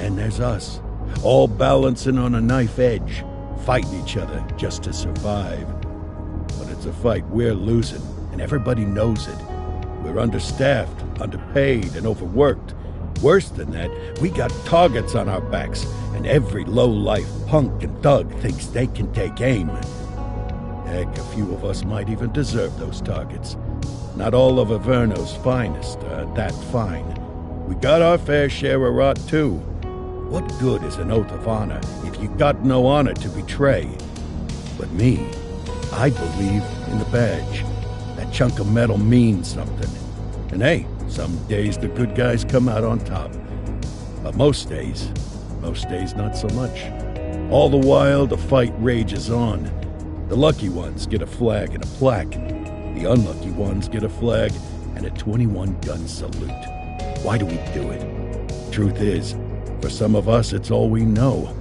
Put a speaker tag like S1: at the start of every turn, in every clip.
S1: then there's us, all balancing on a knife edge, fighting each other just to survive. But it's a fight we're losing, and everybody knows it. We're understaffed, underpaid, and overworked. Worse than that, we got targets on our backs, and every low-life punk and thug thinks they can take aim. Heck, a few of us might even deserve those targets. Not all of Averno's finest are that fine. We got our fair share of rot, too. What good is an oath of honor if you got no honor to betray? But me, I believe in the badge. That chunk of metal means something. And hey, some days the good guys come out on top. But most days not so much. All the while, the fight rages on. The lucky ones get a flag and a plaque. The unlucky ones get a flag and a 21-gun salute. Why do we do it? Truth is, for some of us, it's all we know.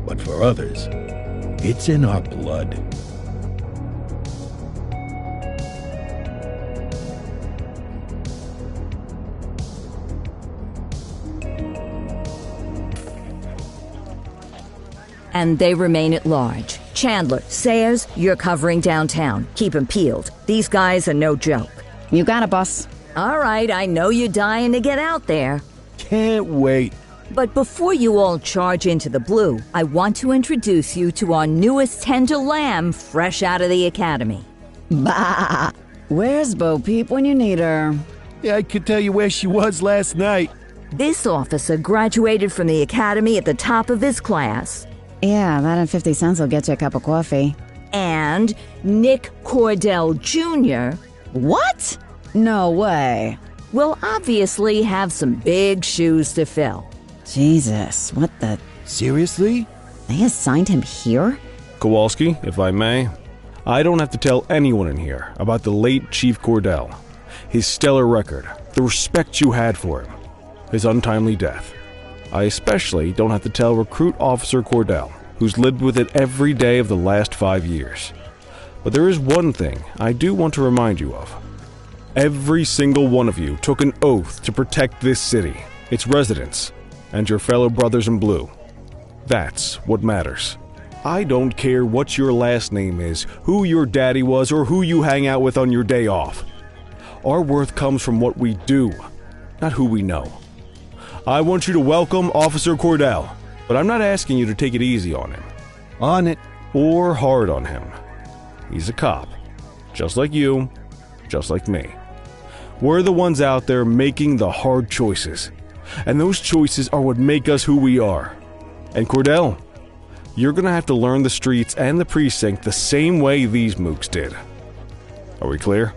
S1: But for others, it's in our blood.
S2: And they remain at large. Chandler, Sayers, you're covering downtown. Keep 'em peeled. These guys are no joke.
S3: You got it, boss.
S2: All right, I know you're dying to get out there.
S1: Can't wait.
S2: But before you all charge into the blue, I want to introduce you to our newest tender lamb fresh out of the academy.
S3: Bah! Where's Bo Peep when you need her?
S1: Yeah, I could tell you where she was last night.
S2: This officer graduated from the academy at the top of his class.
S3: Yeah, that and 50 cents will get you a cup of coffee.
S2: And Nick Cordell Jr.
S3: What? No way.
S2: will obviously have some big shoes to fill.
S3: Jesus, what the...
S1: Seriously?
S3: They assigned him here?
S4: Kowalski, if I may, I don't have to tell anyone in here about the late Chief Cordell, his stellar record, the respect you had for him, his untimely death. I especially don't have to tell Recruit Officer Cordell, who's lived with it every day of the last 5 years. But there is one thing I do want to remind you of. Every single one of you took an oath to protect this city, its residents, and your fellow brothers in blue. That's what matters. I don't care what your last name is, who your daddy was, or who you hang out with on your day off. Our worth comes from what we do, not who we know. I want you to welcome Officer Cordell, but I'm not asking you to take it easy on him.
S1: On it.
S4: Or hard on him. He's a cop, just like you, just like me. We're the ones out there making the hard choices, and those choices are what make us who we are. And Cordell, you're gonna have to learn the streets and the precinct the same way these mooks did. Are we clear?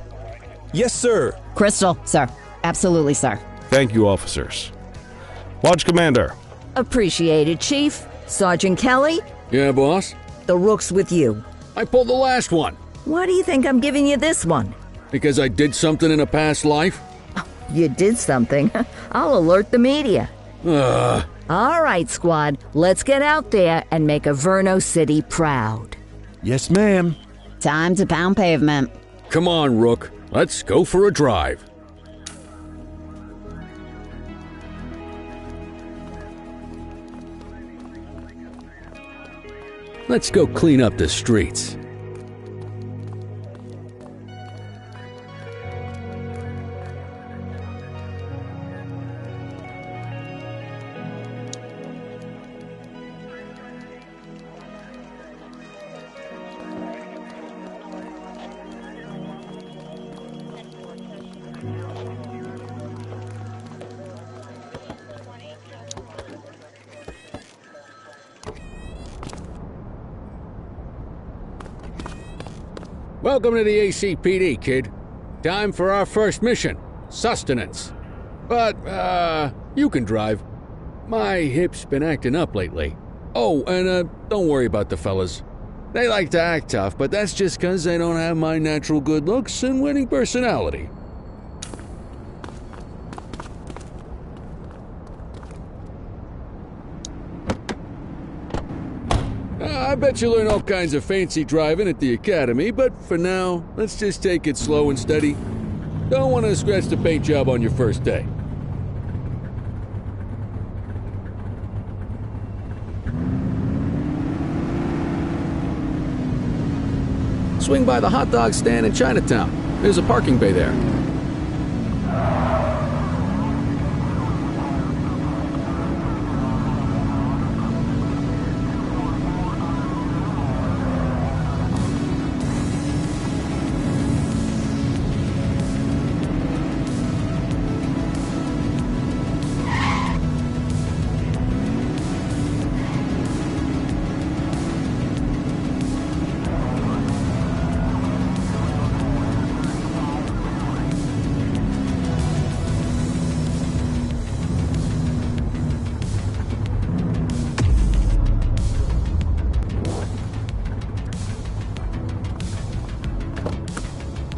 S5: Yes, sir.
S3: Crystal, sir. Absolutely, sir.
S4: Thank you, officers. Lodge Commander.
S2: Appreciated, Chief. Sergeant Kelly,
S6: Yeah, boss?
S2: the rook's with you.
S6: I pulled the last one.
S2: Why do you think I'm giving you this one?
S6: Because I did something in a past life?
S2: You did something. I'll alert the media.
S6: Ugh.
S2: All right, squad. Let's get out there and make Averno City proud.
S1: Yes, ma'am.
S3: Time to pound pavement.
S6: Come on, Rook. Let's go for a drive. Let's go clean up the streets. Welcome to the ACPD, kid. Time for our first mission, sustenance. But, you can drive. My hip's been acting up lately. Oh, and, don't worry about the fellas. They like to act tough, but that's just 'cause they don't have my natural good looks and winning personality. I bet you learn all kinds of fancy driving at the academy, but for now, let's just take it slow and steady. Don't want to scratch the paint job on your first day. swing by the hot dog stand in Chinatown. There's a parking bay there.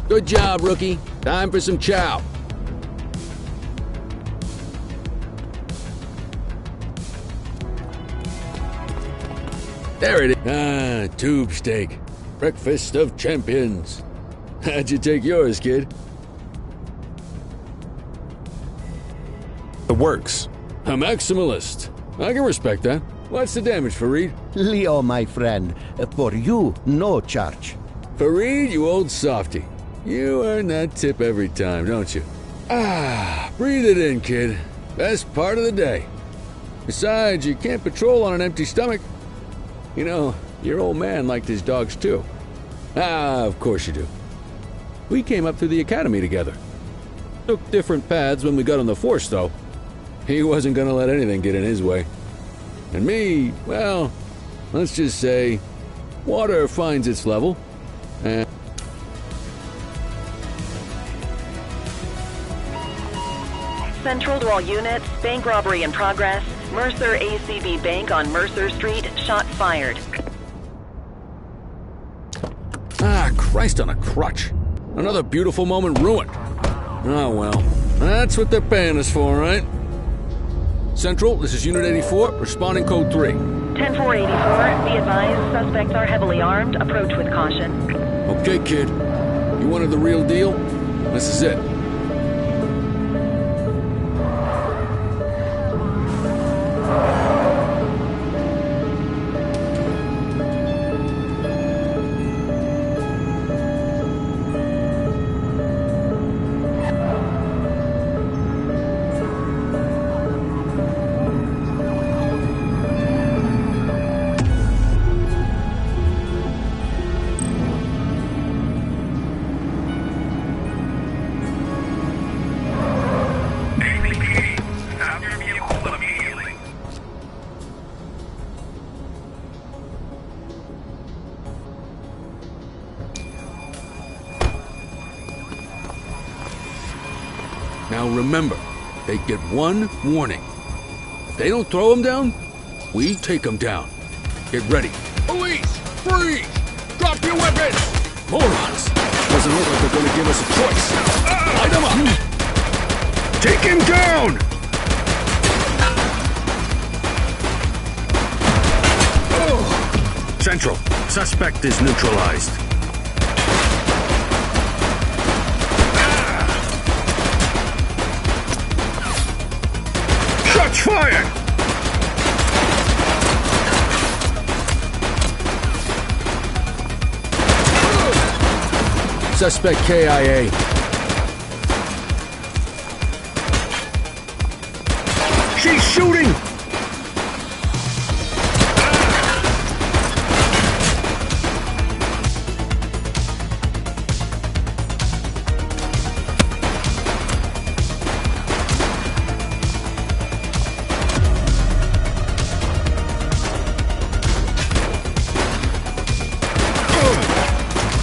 S6: Good job, rookie. Time for some chow. There it is. Ah, tube steak. Breakfast of champions. How'd you take yours, kid?
S4: It works.
S6: A maximalist. I can respect that. What's the damage, Fareed?
S5: Leo, my friend, for you, no charge.
S6: Fareed, you old softy. You earn that tip every time, don't you? Ah, breathe it in, kid. Best part of the day. Besides, you can't patrol on an empty stomach. You know, your old man liked his dogs too. Ah, of course you do. We came up through the academy together. Took different paths when we got on the force, though. He wasn't gonna let anything get in his way. And me, well, let's just say, water finds its level, and
S7: Central to all units, bank robbery in progress. Mercer ACB Bank on Mercer Street, shots fired.
S6: Ah, Christ on a crutch. Another beautiful moment ruined. Oh well, that's what they're paying us for, right? Central, this is Unit 84, responding code 3.
S7: 10-484, be advised, suspects are heavily armed. Approach with caution.
S6: Okay, kid. You wanted the real deal? This is it. Now remember, they get one warning. If they don't throw them down, we take them down. Get ready. Police! Freeze! Drop your weapons! Morons! Doesn't look like they're gonna give us a choice. Light them up! Take him down! Central, suspect is neutralized. Shots fired! Suspect KIA. She's shooting!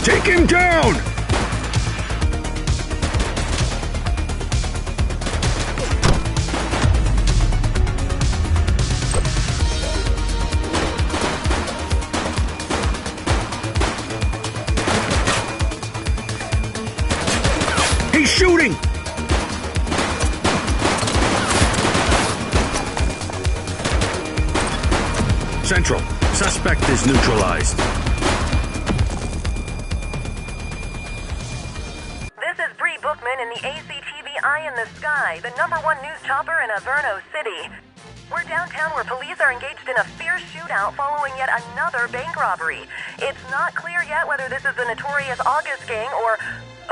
S6: Take him down! He's shooting! Central, suspect is neutralized.
S7: In the ACTV Eye in the Sky, the #1 news chopper in Averno City.
S8: We're downtown where police are engaged in a fierce shootout following yet another bank robbery. It's not clear yet whether this is the notorious August gang or...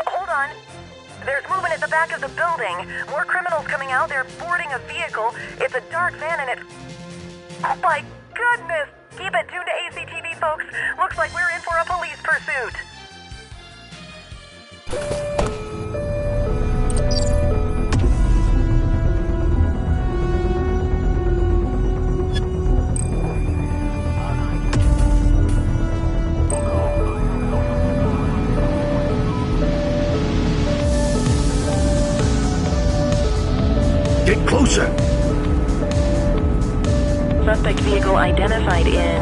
S8: hold on. There's movement at the back of the building. More criminals coming out. They're boarding a vehicle. It's a dark van and it's... oh my goodness! Keep it tuned to ACTV, folks. Looks like we're in for a police pursuit.
S1: Get closer!
S7: Suspect vehicle identified in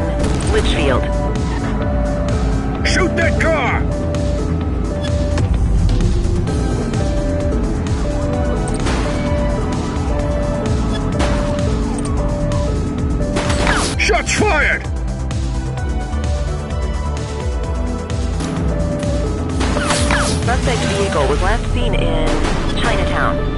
S7: Litchfield.
S1: Shoot that car! Shots fired!
S7: Suspect vehicle was last seen in Chinatown.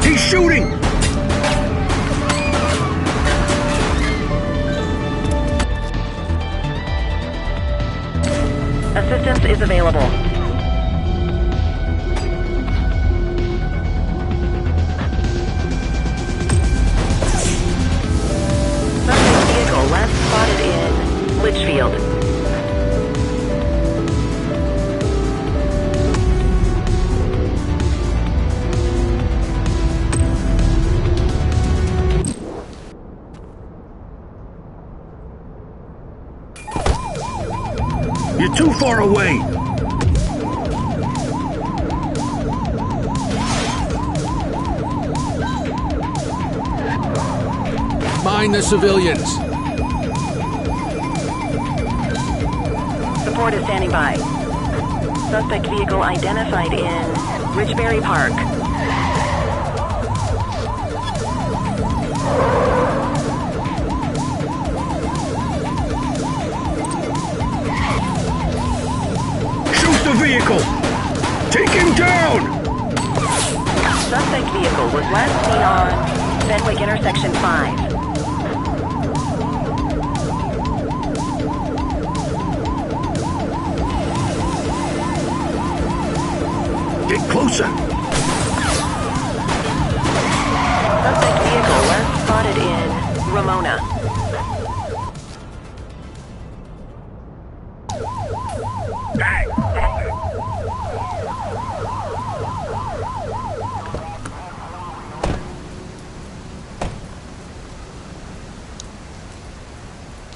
S1: He's shooting!
S7: Assistance is available. Suspect vehicle last spotted in Litchfield.
S1: You're too far away!
S6: Mind the civilians.
S7: Support is standing by. Suspect vehicle identified in Richberry Park.
S1: The vehicle! Take him down!
S7: Suspect vehicle was last seen on Fenwick Intersection 5.
S1: Get closer!
S7: Suspect vehicle last spotted in Ramona.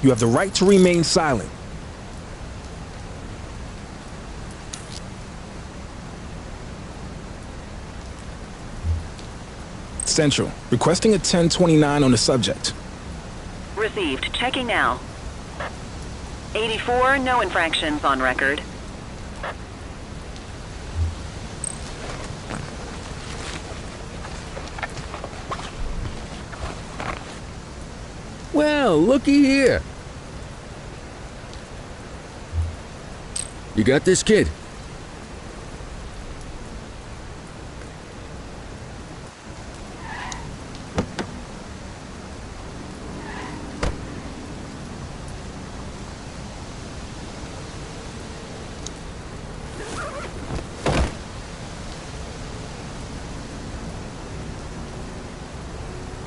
S9: You have the right to remain silent. Central, requesting a 1029 on the subject.
S7: Received. Checking now. 84, no infractions on record.
S6: Well, looky here. You got this, kid?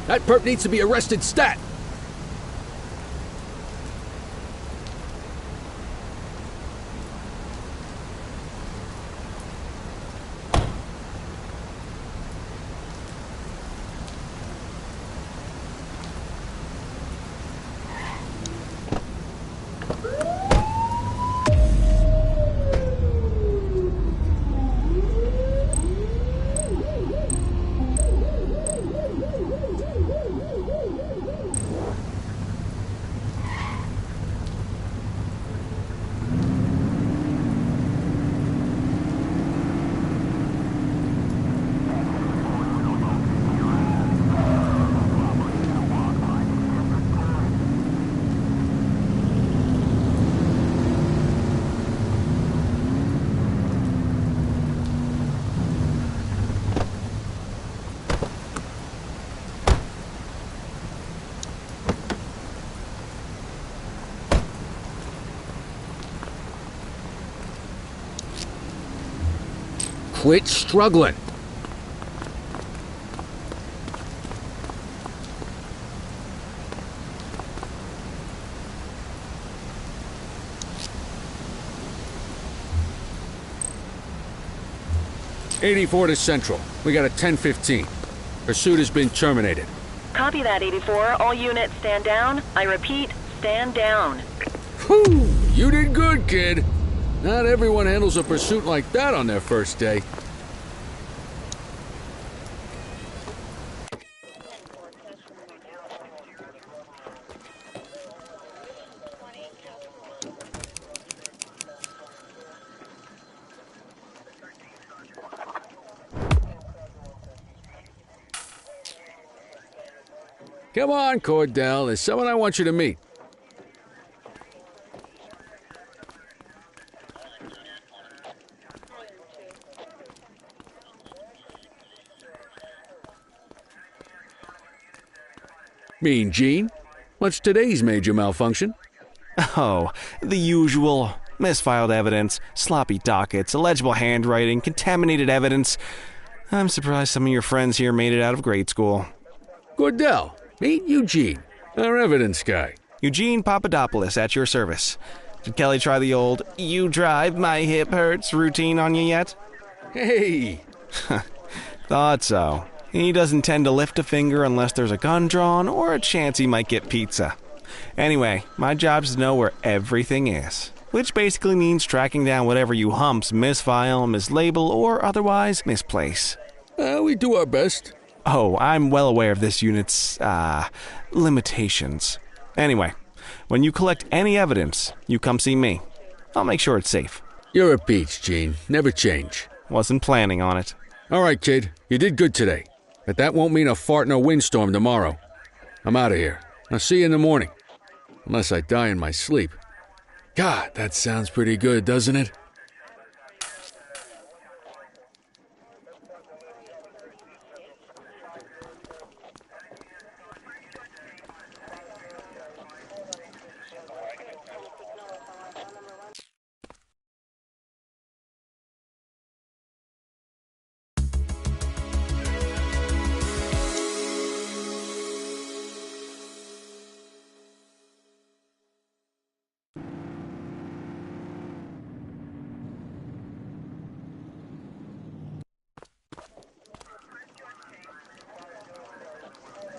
S6: That perp needs to be arrested stat. quit struggling. '84 to Central. We got a 10:15. Pursuit has been terminated.
S7: Copy that, 84. All units stand down. I repeat, stand down.
S6: Whew! You did good, kid. Not everyone handles a pursuit like that on their first day. Come on, Cordell. There's someone I want you to meet. Mean Gene? What's today's major malfunction?
S4: Oh, the usual. Misfiled evidence, sloppy dockets, illegible handwriting, contaminated evidence. I'm surprised some of your friends here made it out of grade school.
S6: Cordell, meet Eugene, our evidence guy.
S4: Eugene Papadopoulos at your service. Did Kelly try the old, "you drive, my hip hurts" routine on you yet?
S6: Hey!
S4: Thought so. He doesn't tend to lift a finger unless there's a gun drawn or a chance he might get pizza. Anyway, my job's to know where everything is, which basically means tracking down whatever you humps misfile, mislabel, or otherwise misplace.
S6: We do our best.
S4: Oh, I'm well aware of this unit's, limitations. Anyway, when you collect any evidence, you come see me. I'll make sure it's safe.
S6: You're a peach, Gene. Never change.
S4: Wasn't planning on it.
S6: All right, kid. You did good today. But that won't mean a fart in a windstorm tomorrow. I'm out of here. I'll see you in the morning. Unless I die in my sleep. God, that sounds pretty good, doesn't it?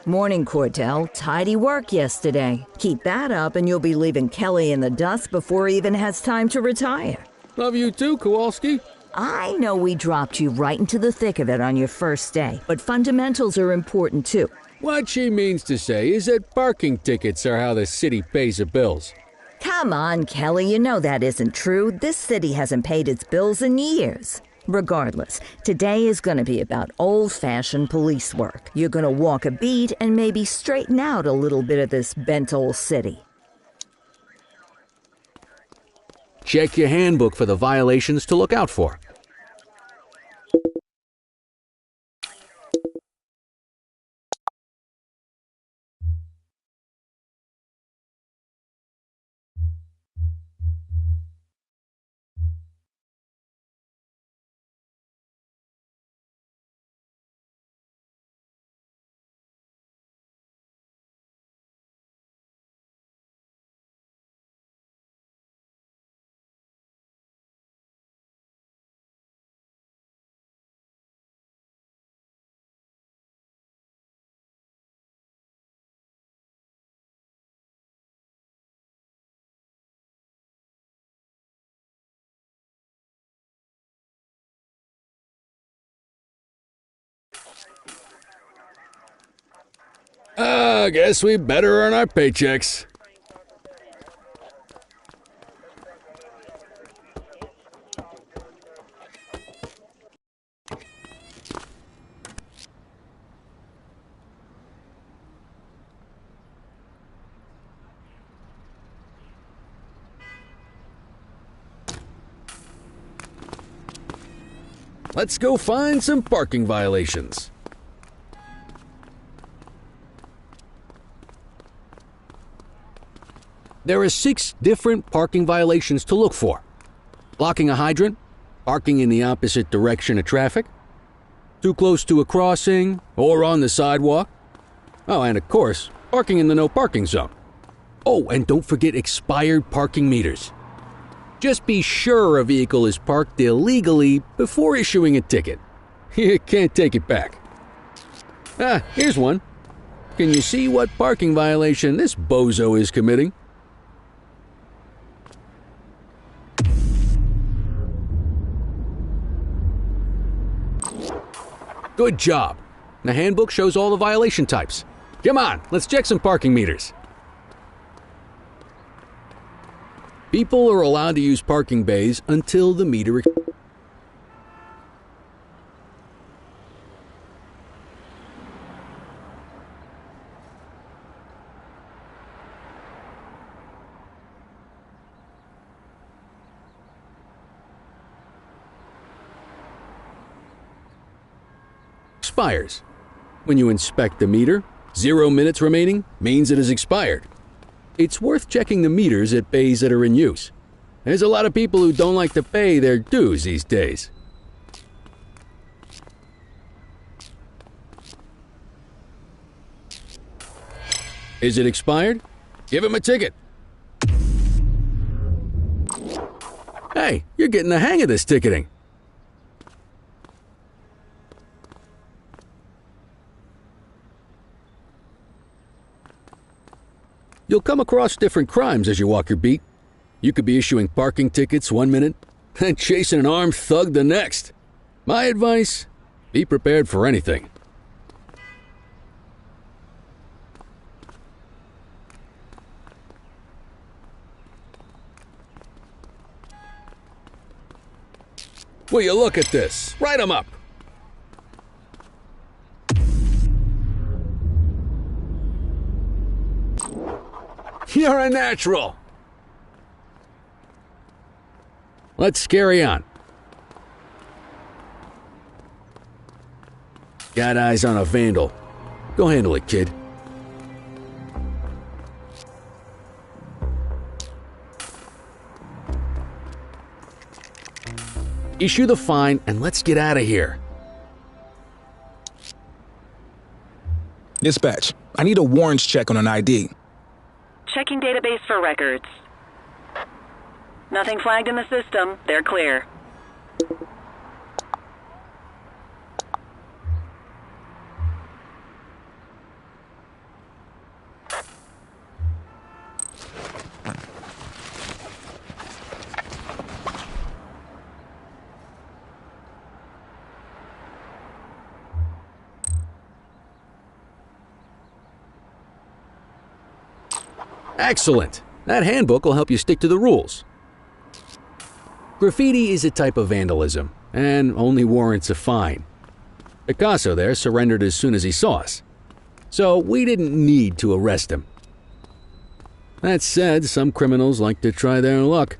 S2: Morning, Cordell. Tidy work yesterday. Keep that up and you'll be leaving Kelly in the dust before he even has time to retire.
S6: Love you too, Kowalski.
S2: I know we dropped you right into the thick of it on your first day, but fundamentals are important too.
S6: What she means to say is that parking tickets are how the city pays the bills.
S2: Come on, Kelly, you know that isn't true. This city hasn't paid its bills in years. Regardless, today is going to be about old-fashioned police work. You're going to walk a beat and maybe straighten out a little bit of this bent old city.
S6: Check your handbook for the violations to look out for. I guess we better earn our paychecks. Let's go find some parking violations. There are 6 different parking violations to look for. Blocking a hydrant, parking in the opposite direction of traffic, too close to a crossing or on the sidewalk. Oh, and of course, parking in the no parking zone. Oh, and don't forget expired parking meters. Just be sure a vehicle is parked illegally before issuing a ticket. You can't take it back. Ah, here's one. Can you see what parking violation this bozo is committing? Good job. The handbook shows all the violation types. Come on, let's check some parking meters. People are allowed to use parking bays until the meter expires. When you inspect the meter, 0 minutes remaining means it has expired. It's worth checking the meters at bays that are in use. There's a lot of people who don't like to pay their dues these days. Is it expired? Give him a ticket. Hey, you're getting the hang of this ticketing. You'll come across different crimes as you walk your beat. You could be issuing parking tickets 1 minute and chasing an armed thug the next. My advice, be prepared for anything. Will you look at this? Write 'em up. You're a natural. Let's carry on. Got eyes on a vandal. Go handle it, kid. Issue the fine and let's get out of here.
S9: Dispatch, I need a warrants check on an ID.
S7: Checking database for records. Nothing flagged in the system. They're clear.
S6: Excellent. That handbook will help you stick to the rules. Graffiti is a type of vandalism, and only warrants a fine. Picasso there surrendered as soon as he saw us, so we didn't need to arrest him. That said, some criminals like to try their luck.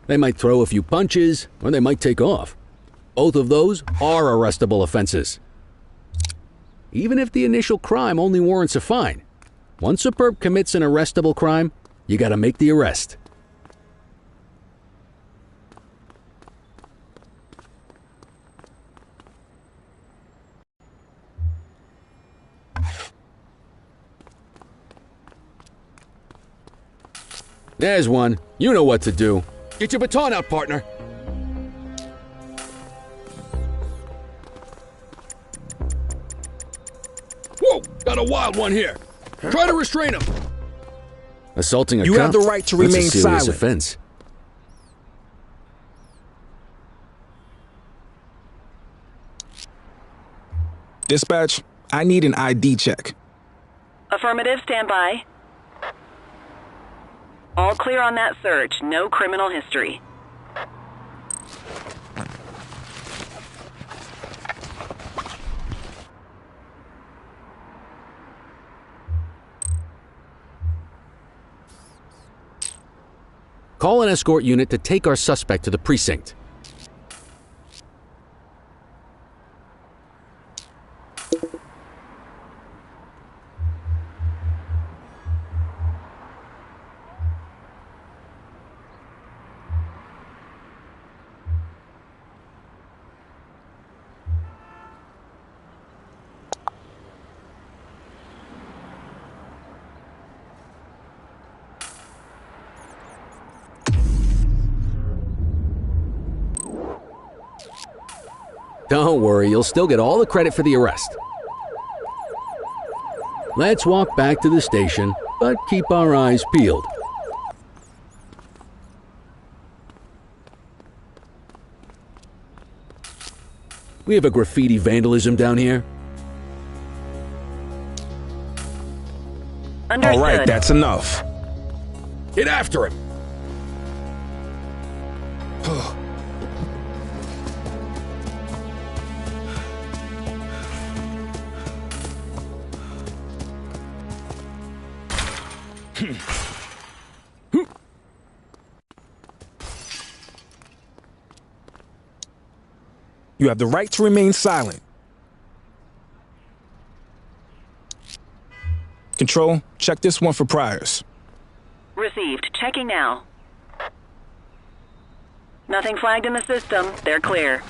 S6: They might throw a few punches, or they might take off. Both of those are arrestable offenses. Even if the initial crime only warrants a fine, once a perp commits an arrestable crime, you gotta make the arrest. There's one. You know what to do. Get your baton out, partner. Whoa! Got a wild one here. Try to restrain him. Assaulting a cop?
S9: You have the right to remain
S6: That's a serious
S9: silent.
S6: offense.
S9: Dispatch, I need an ID check.
S7: Affirmative, stand by. All clear on that search. No criminal history.
S6: Call an escort unit to take our suspect to the precinct. Don't worry, you'll still get all the credit for the arrest. Let's walk back to the station, but keep our eyes peeled. We have a graffiti vandalism down here.
S8: Understood.
S9: All right, that's enough.
S6: Get after him!
S9: You have the right to remain silent. Control, check this one for priors.
S7: Received. Checking now. Nothing flagged in the system. They're clear.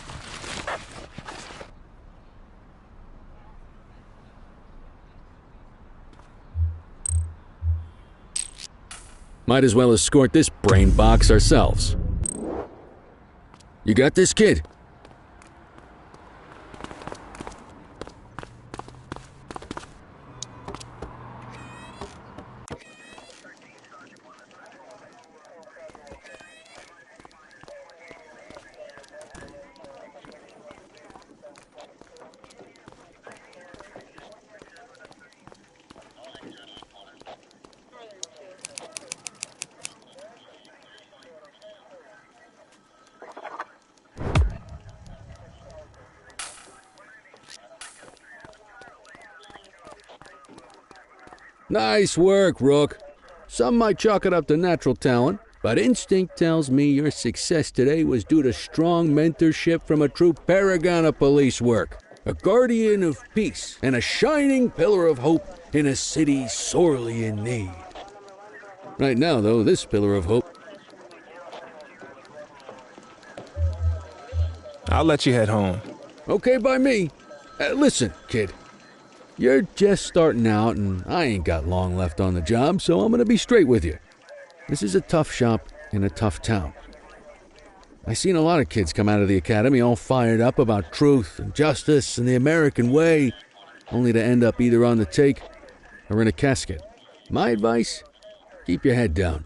S6: Might as well escort this brain box ourselves. You got this, kid? Nice work, Rook. Some might chalk it up to natural talent, but instinct tells me your success today was due to strong mentorship from a true paragon of police work, a guardian of peace, and a shining pillar of hope in a city sorely in need. Right now, though, this pillar of hope...
S9: I'll let you head home.
S6: Okay by me. Listen, kid. You're just starting out, and I ain't got long left on the job, so I'm gonna be straight with you. This is a tough shop in a tough town. I seen a lot of kids come out of the academy all fired up about truth and justice and the American way, only to end up either on the take or in a casket. My advice? Keep your head down.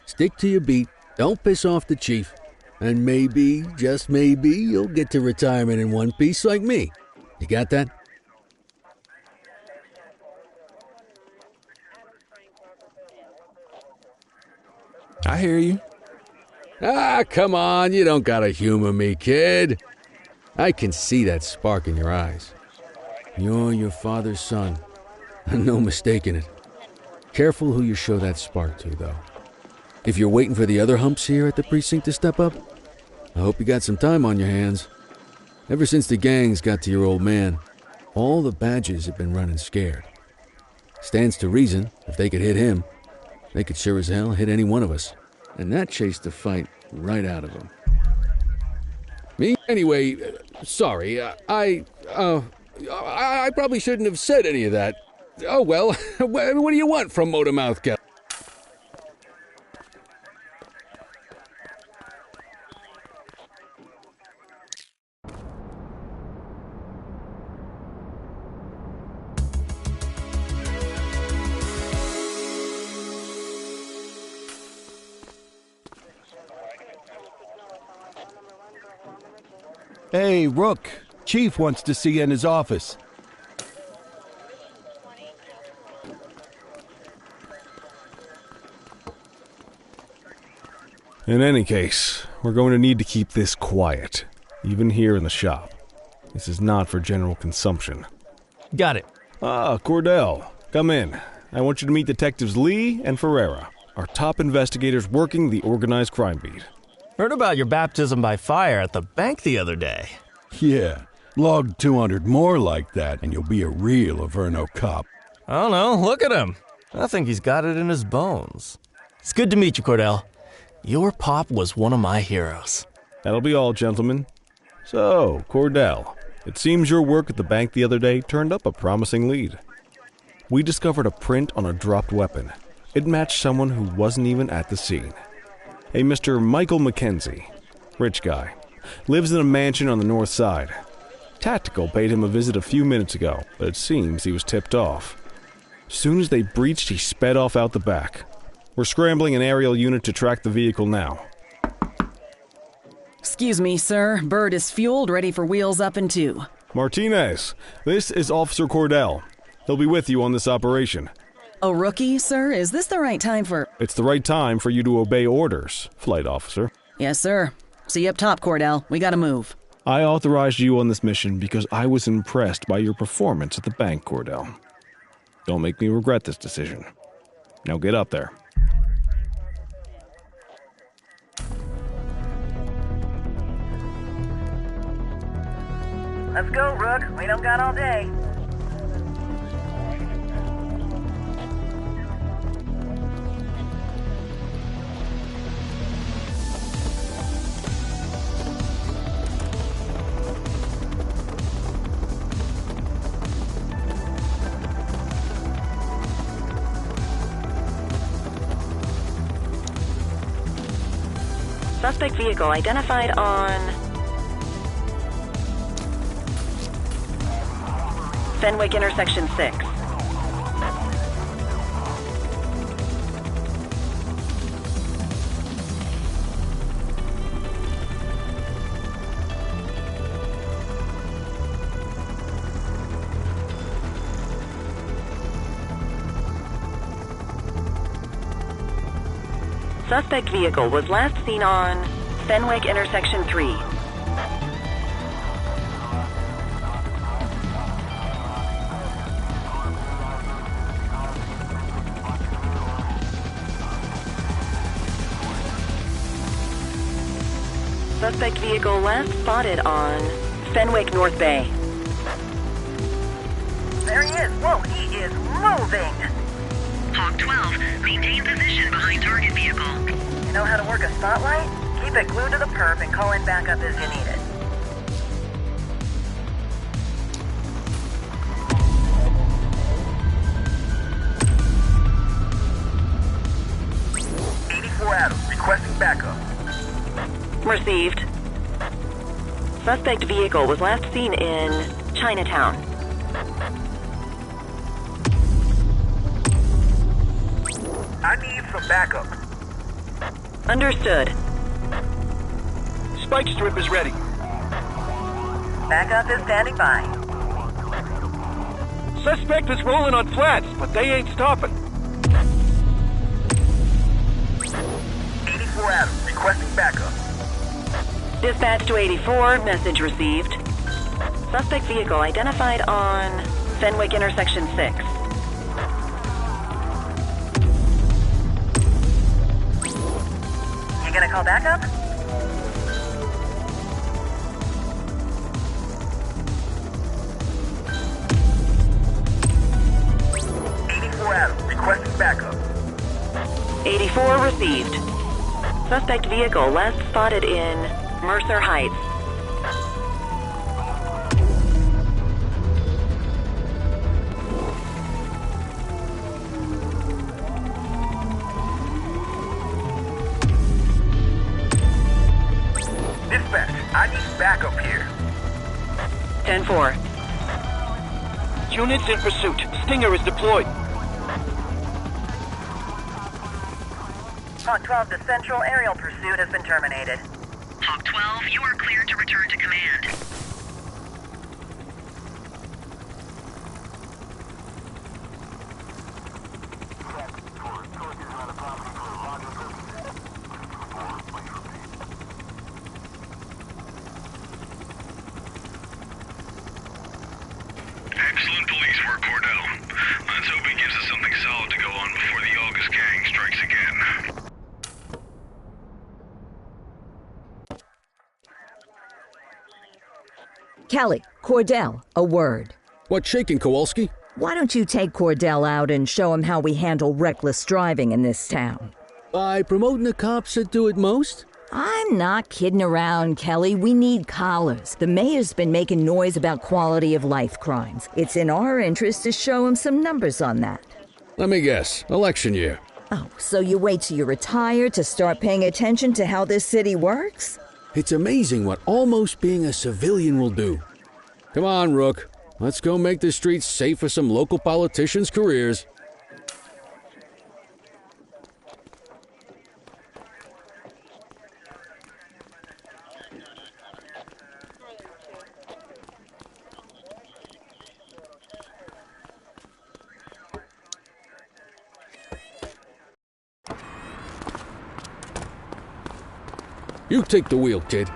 S6: Stick to your beat, don't piss off the chief, and maybe, just maybe, you'll get to retirement in one piece like me. You got that?
S9: I hear you.
S6: Ah, come on, you don't gotta humor me, kid. I can see that spark in your eyes. You're your father's son. No mistaking it. Careful who you show that spark to, though. If you're waiting for the other humps here at the precinct to step up, I hope you got some time on your hands. Ever since the gangs got to your old man, all the badges have been running scared. Stands to reason, if they could hit him, they could sure as hell hit any one of us. And that chased the fight right out of him. Me? Anyway, sorry, I probably shouldn't have said any of that. Oh well, what do you want from Motormouth Kelly?
S1: Hey, Rook. Chief wants to see you in his office.
S4: In any case, we're going to need to keep this quiet, even here in the shop. This is not for general consumption.
S10: Got it.
S4: Ah, Cordell, come in. I want you to meet Detectives Lee and Ferreira, our top investigators working the organized crime beat.
S10: Heard about your baptism by fire at the bank the other day.
S1: Yeah, log 200 more like that, and you'll be a real Averno cop.
S10: I don't know, look at him. I think he's got it in his bones. It's good to meet you, Cordell. Your pop was one of my heroes.
S4: That'll be all, gentlemen. So, Cordell, it seems your work at the bank the other day turned up a promising lead. We discovered a print on a dropped weapon. It matched someone who wasn't even at the scene. A Mr. Michael McKenzie, rich guy, lives in a mansion on the north side. Tactical paid him a visit a few minutes ago, but it seems he was tipped off. As soon as they breached, he sped off out the back. We're scrambling an aerial unit to track the vehicle now.
S3: Excuse me, sir. Bird is fueled, ready for wheels up in 2.
S4: Martinez, this is Officer Cordell. He'll be with you on this operation.
S3: A rookie, sir? Is this the right time for...
S4: It's the right time for you to obey orders, Flight Officer.
S3: Yes, sir. See you up top, Cordell. We gotta move.
S4: I authorized you on this mission because I was impressed by your performance at the bank, Cordell. Don't make me regret this decision. Now get up there.
S8: Let's go, Rook. We don't got all day.
S7: Suspect vehicle identified on Fenwick intersection 6. Suspect vehicle was last seen on Fenwick intersection 3. Suspect vehicle last spotted on Fenwick North Bay.
S8: There he is. Whoa, he is moving.
S7: Hawk 12, maintain position behind target vehicle.
S8: You know how to work a spotlight? Keep it glued to the perp and call in backup as you need it.
S11: Adams, requesting backup.
S7: Received. Suspect vehicle was last seen in Chinatown.
S11: I need some backup.
S7: Understood.
S11: Spike strip is ready.
S8: Backup is standing by.
S11: Suspect is rolling on flats, but they ain't stopping. 84 Adams, requesting backup.
S7: Dispatch to 84, message received. Suspect vehicle identified on Fenwick intersection 6.
S8: You gonna call backup?
S11: Adams, requesting backup.
S7: 84 received. Suspect vehicle last spotted in Mercer Heights.
S11: Dispatch, I need backup here.
S7: 10-4.
S11: Units in pursuit. Stinger is deployed.
S8: Hawk 12 to Central, aerial pursuit has been terminated.
S7: Hawk 12, you are cleared to return to command.
S12: Excellent police work, Cordell. Let's hope it gives us something solid to go on before the August gang strikes again.
S2: Kelly, Cordell, a word.
S6: What's shaking, Kowalski?
S2: Why don't you take Cordell out and show him how we handle reckless driving in this town?
S6: By promoting the cops that do it most?
S2: I'm not kidding around, Kelly. We need collars. The mayor's been making noise about quality of life crimes. It's in our interest to show him some numbers on that.
S6: Let me guess. Election year.
S2: Oh, so you wait till you retire to start paying attention to how this city works?
S6: It's amazing what almost being a civilian will do. Come on, Rook. Let's go make the streets safe for some local politicians' careers. You take the wheel, kid.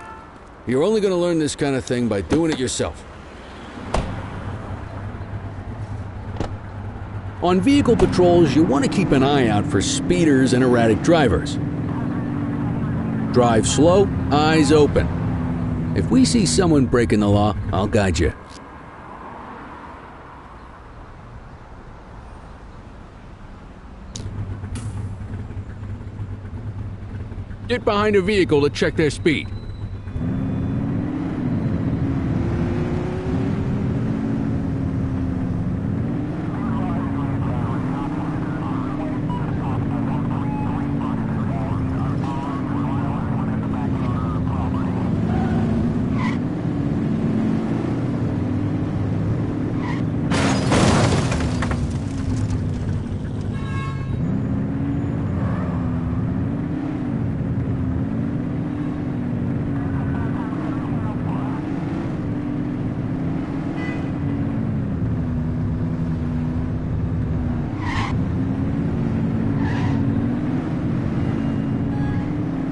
S6: You're only going to learn this kind of thing by doing it yourself. On vehicle patrols, you want to keep an eye out for speeders and erratic drivers. Drive slow, eyes open. If we see someone breaking the law, I'll guide you. Get behind a vehicle to check their speed.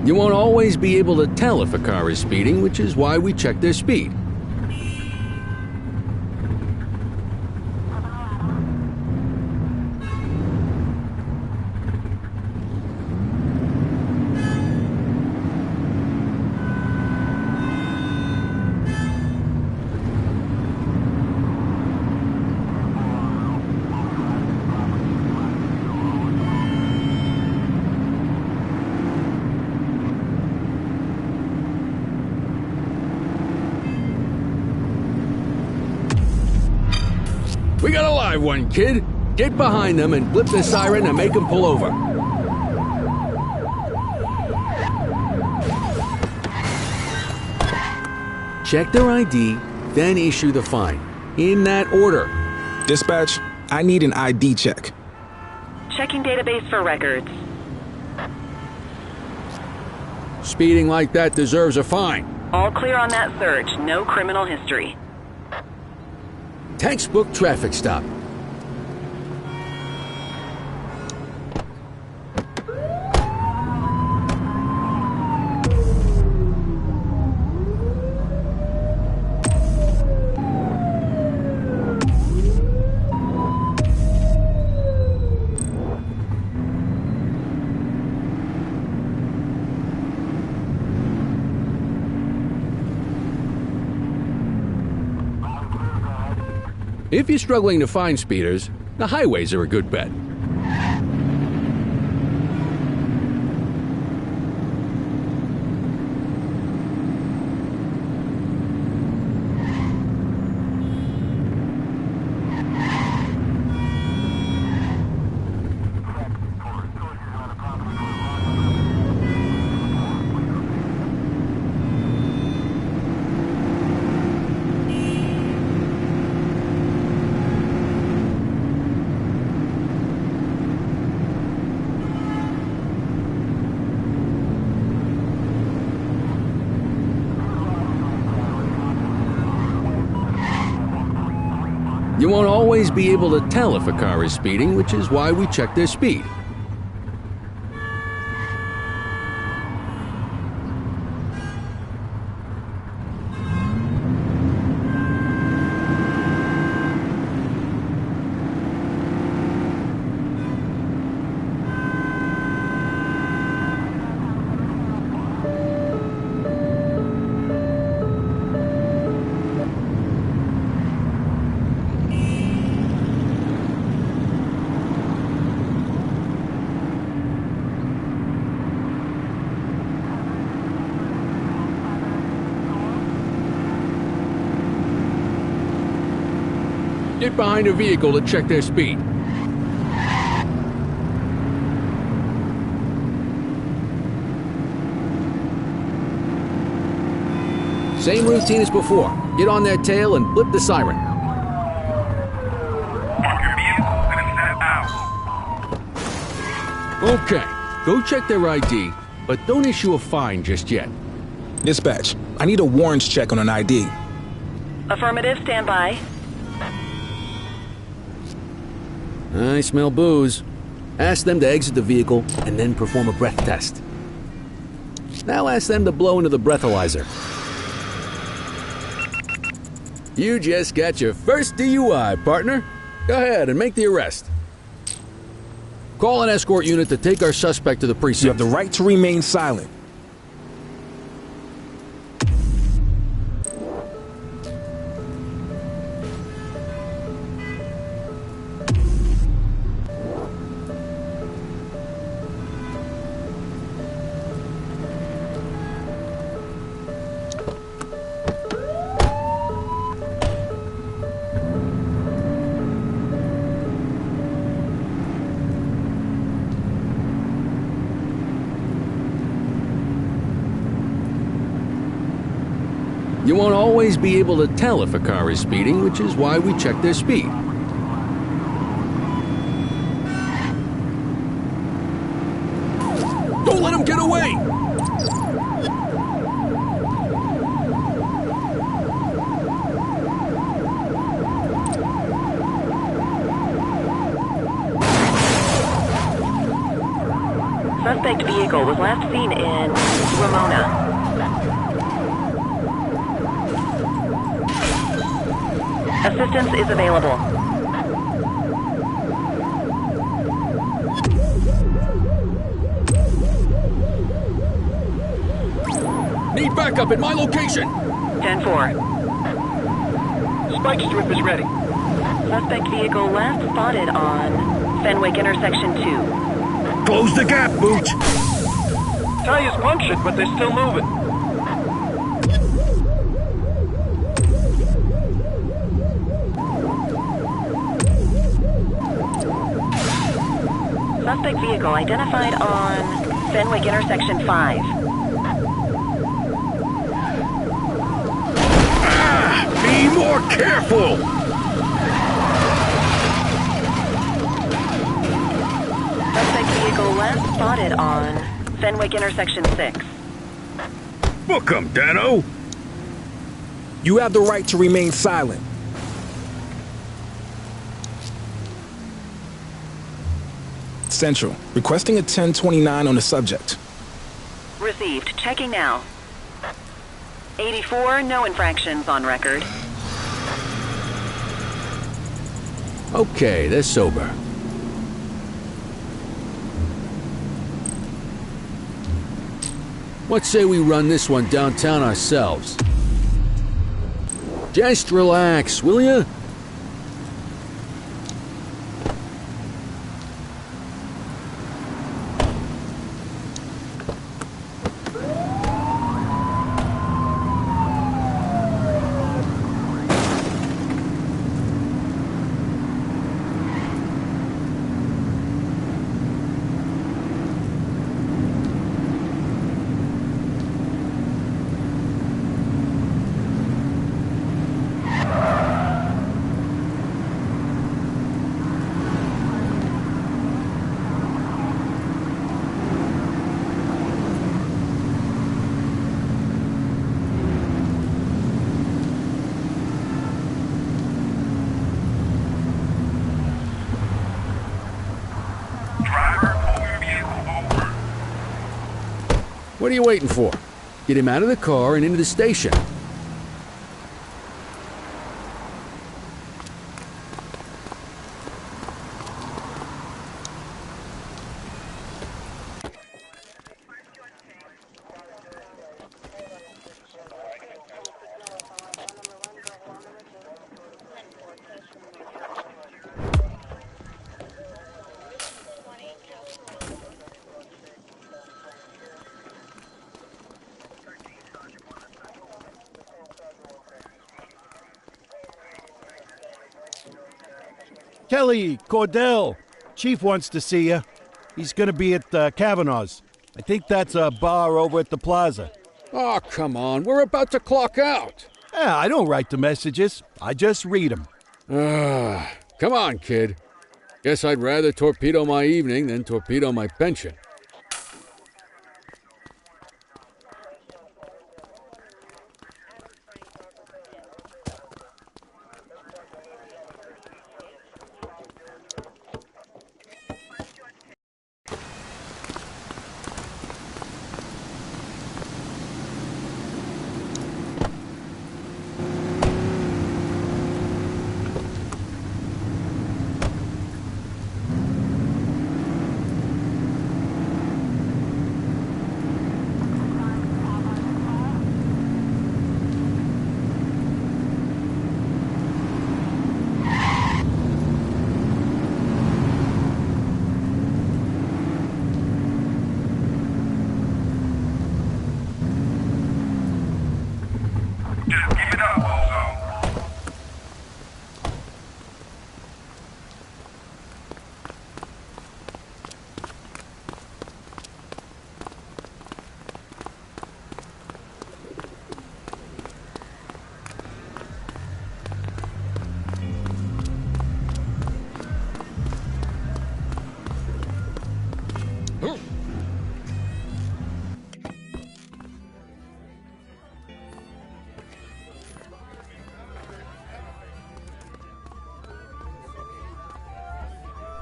S6: You won't always be able to tell if a car is speeding, which is why we check their speed. We got a live one, kid. Get behind them and blip the siren and make them pull over. Check their ID, then issue the fine. In that order.
S9: Dispatch, I need an ID check.
S7: Checking database for records.
S6: Speeding like that deserves a fine.
S7: All clear on that search. No criminal history.
S6: Textbook traffic stop. If you're struggling to find speeders, the highways are a good bet. You won't always be able to tell if a car is speeding, which is why we check their speed. Get behind a vehicle to check their speed. Same routine as before. Get on their tail and blip the siren.
S11: Park your vehicle and step out.
S6: Okay, go check their ID, but don't issue a fine just yet.
S9: Dispatch, I need a warrants check on an ID.
S7: Affirmative, stand by.
S6: I smell booze. Ask them to exit the vehicle and then perform a breath test. Now ask them to blow into the breathalyzer. You just got your first DUI, partner. Go ahead and make the arrest. Call an escort unit to take our suspect to the precinct.
S9: You have the right to remain silent.
S6: You won't always be able to tell if a car is speeding, which is why we check their speed. Don't let them get away!
S7: Suspect vehicle was last seen in Ramona. Assistance is available.
S6: Need backup at my location!
S7: 10-4.
S11: Spike strip is ready.
S7: Suspect vehicle last spotted on Fenwick intersection 2.
S1: Close the gap, Booch!
S11: Tires punctured, but they're still moving.
S7: Suspect vehicle identified on Fenwick intersection 5.
S1: Be more careful!
S7: Suspect vehicle last spotted on Fenwick intersection 6.
S1: Book 'em, Dano!
S9: You have the right to remain silent. Central, requesting a 1029 on the subject.
S7: Received. Checking now. 84, no infractions on record.
S6: Okay, they're sober. What say we run this one downtown ourselves? Just relax, will ya? What are you waiting for? Get him out of the car and into the station.
S1: Kelly, Cordell, Chief wants to see you. He's going to be at Kavanaugh's. I think that's a bar over at the plaza.
S6: Oh, come on. We're about to clock out.
S1: Yeah, I don't write the messages. I just read them.
S6: Come on, kid. Guess I'd rather torpedo my evening than torpedo my pension.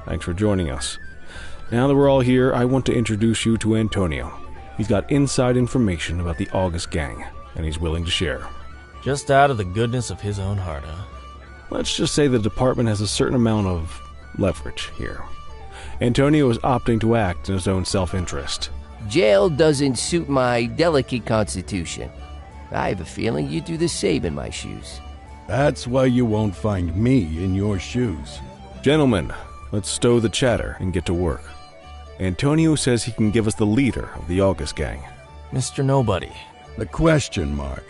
S4: Thanks for joining us. Now that we're all here, I want to introduce you to Antonio. He's got inside information about the August gang, and he's willing to share.
S10: Just out of the goodness of his own heart, huh?
S4: Let's just say the department has a certain amount of leverage here. Antonio is opting to act in his own self-interest.
S13: Jail doesn't suit my delicate constitution. I have a feeling you'd do the same in my shoes.
S1: That's why you won't find me in your shoes.
S4: Gentlemen, let's stow the chatter and get to work. Antonio says he can give us the leader of the August gang.
S10: Mr. Nobody.
S1: The question mark.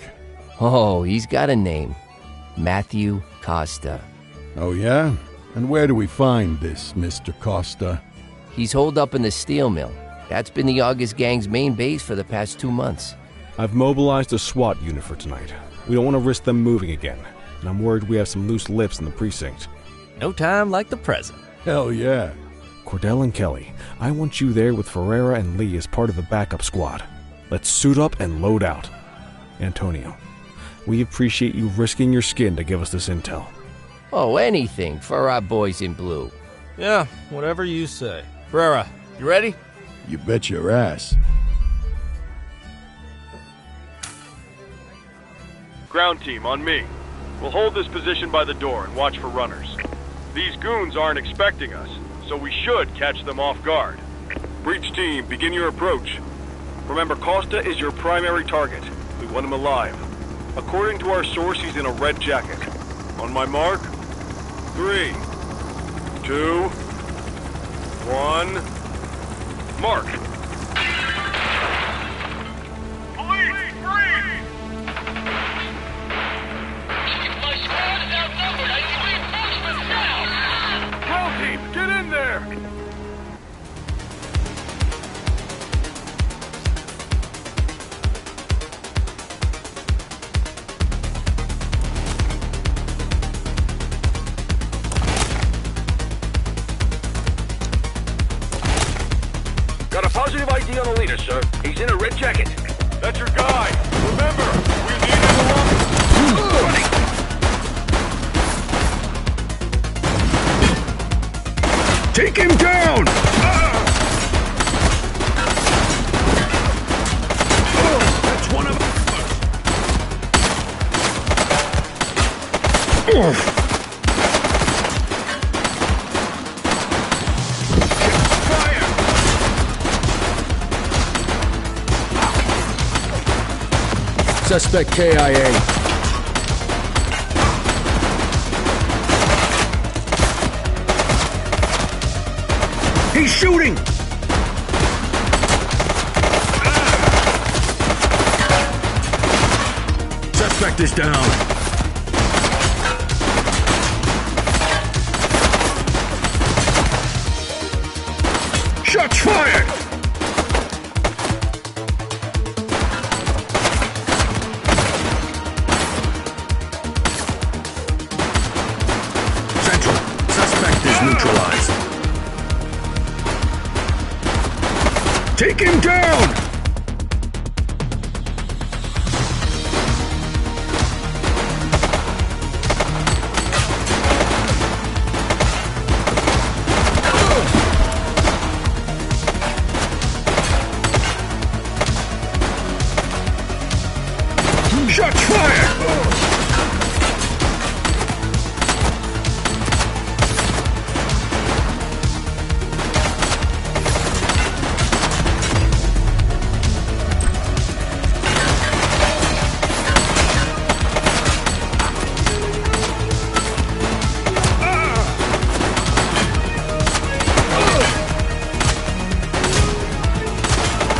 S13: Oh, he's got a name. Matthew Costa.
S1: Oh, yeah? And where do we find this Mr. Costa?
S13: He's holed up in the steel mill. That's been the August gang's main base for the past 2 months.
S4: I've mobilized a SWAT unit for tonight. We don't want to risk them moving again, and I'm worried we have some loose lips in the precinct.
S10: No time like the present.
S1: Hell yeah.
S4: Cordell and Kelly, I want you there with Ferreira and Lee as part of the backup squad. Let's suit up and load out. Antonio, we appreciate you risking your skin to give us this intel.
S13: Oh, anything for our boys in blue.
S10: Yeah, whatever you say. Ferreira, you ready?
S1: You bet your ass.
S11: Ground team, on me. We'll hold this position by the door and watch for runners. These goons aren't expecting us, so we should catch them off guard. Breach team, begin your approach. Remember, Costa is your primary target. We want him alive. According to our source, he's in a red jacket. On my mark, 3, 2, 1, mark!
S12: Police, freeze! My squad is outnumbered. I need reinforcements now!
S11: Ground team, get in there!
S12: Got a positive ID on the leader, sir. He's in a red jacket.
S11: That's your guy. Remember, we need him along.
S12: Running!
S1: Take him down!
S12: That's one of
S6: Suspect KIA.
S1: He's shooting! Suspect is down. Shots fired! Take him down! Shots fired!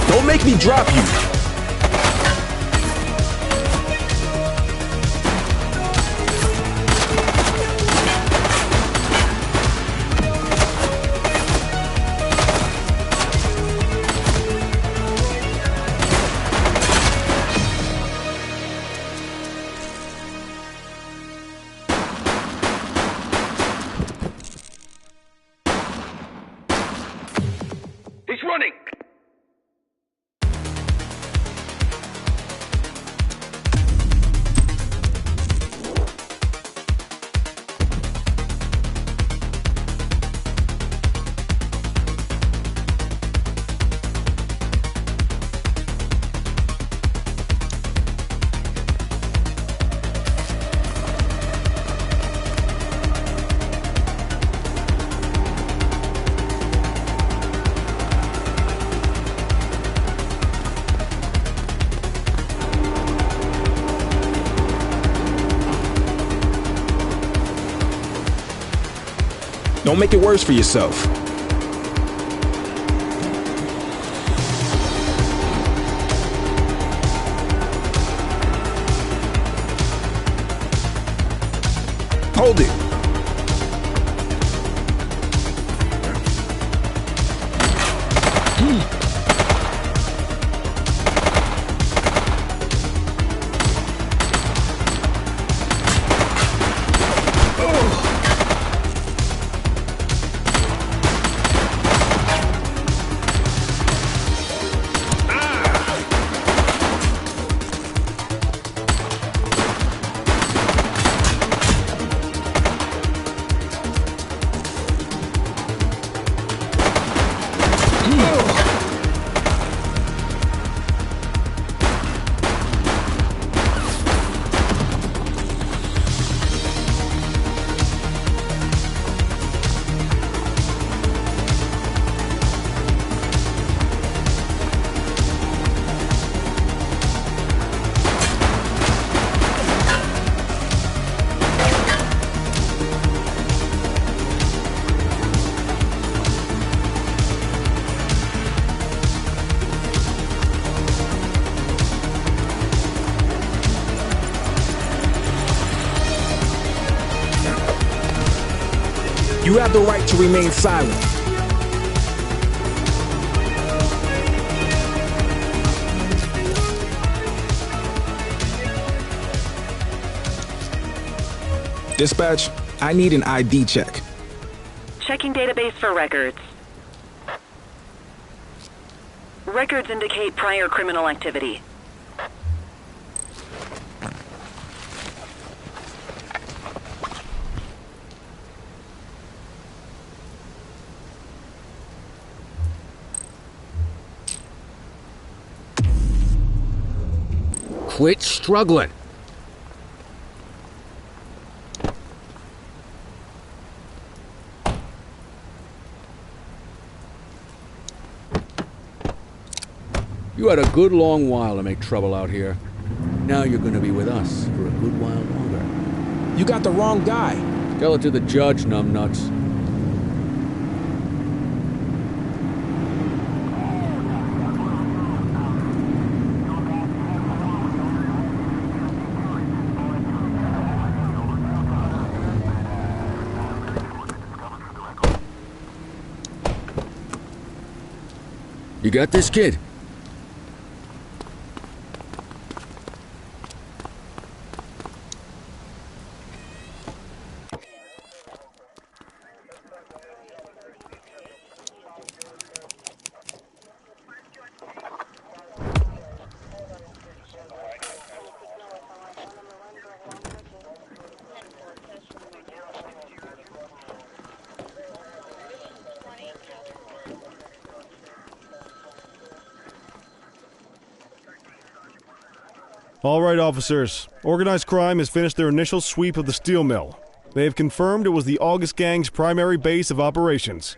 S9: Don't make me drop you.
S12: He's running!
S9: Don't make it worse for yourself. Hold it. You have the right to remain silent. Dispatch, I need an ID check.
S7: Checking database for records. Records indicate prior criminal activity.
S6: Quit struggling. You had a good long while to make trouble out here. Now you're gonna be with us for a good while longer.
S9: You got the wrong guy.
S6: Tell it to the judge, numbnuts. You got this, kid?
S4: All right, officers. Organized crime has finished their initial sweep of the steel mill. They have confirmed it was the August Gang's primary base of operations.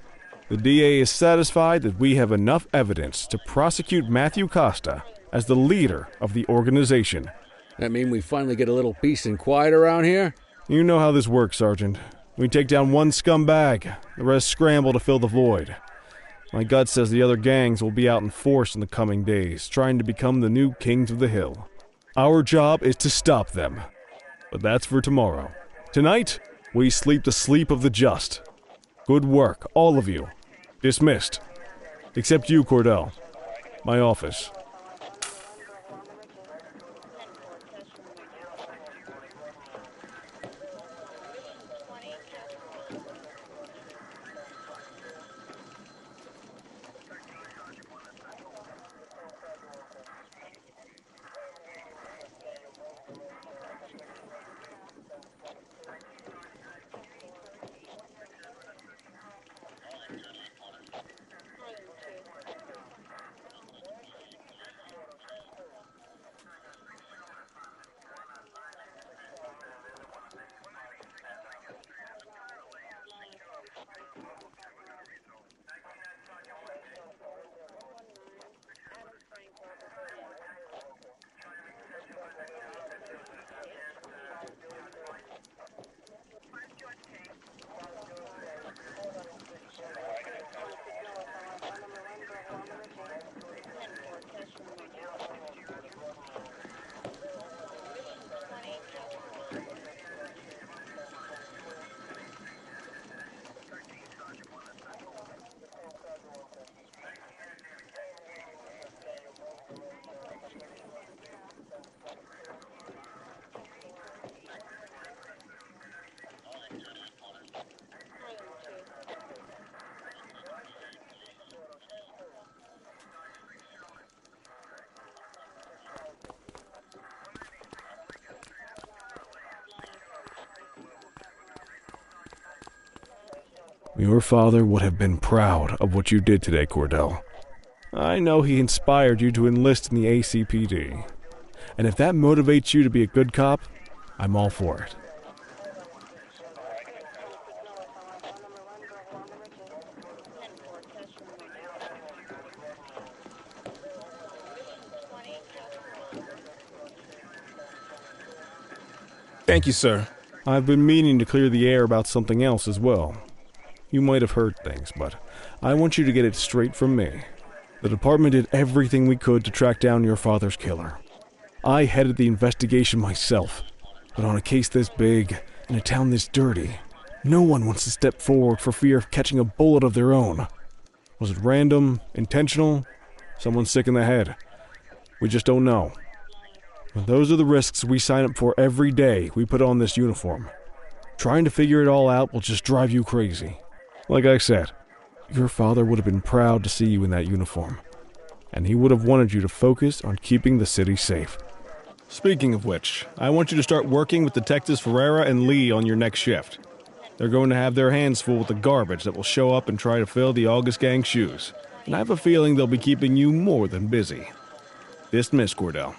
S4: The DA is satisfied that we have enough evidence to prosecute Matthew Costa as the leader of the organization.
S6: That mean we finally get a little peace and quiet around here?
S4: You know how this works, Sergeant. We take down one scumbag, the rest scramble to fill the void. My gut says the other gangs will be out in force in the coming days, trying to become the new kings of the hill. Our job is to stop them. But that's for tomorrow. Tonight, we sleep the sleep of the just. Good work, all of you. Dismissed. Except you, Cordell. My office. Your father would have been proud of what you did today, Cordell. I know he inspired you to enlist in the ACPD. And if that motivates you to be a good cop, I'm all for it.
S9: Thank you, sir.
S4: I've been meaning to clear the air about something else as well. You might have heard things, but I want you to get it straight from me. The department did everything we could to track down your father's killer. I headed the investigation myself, but on a case this big, in a town this dirty, no one wants to step forward for fear of catching a bullet of their own. Was it random, intentional, someone sick in the head? We just don't know. But those are the risks we sign up for every day we put on this uniform. Trying to figure it all out will just drive you crazy. Like I said, your father would have been proud to see you in that uniform, and he would have wanted you to focus on keeping the city safe. Speaking of which, I want you to start working with Detectives Ferreira and Lee on your next shift. They're going to have their hands full with the garbage that will show up and try to fill the August Gang's shoes, and I have a feeling they'll be keeping you more than busy. Dismiss, Cordell.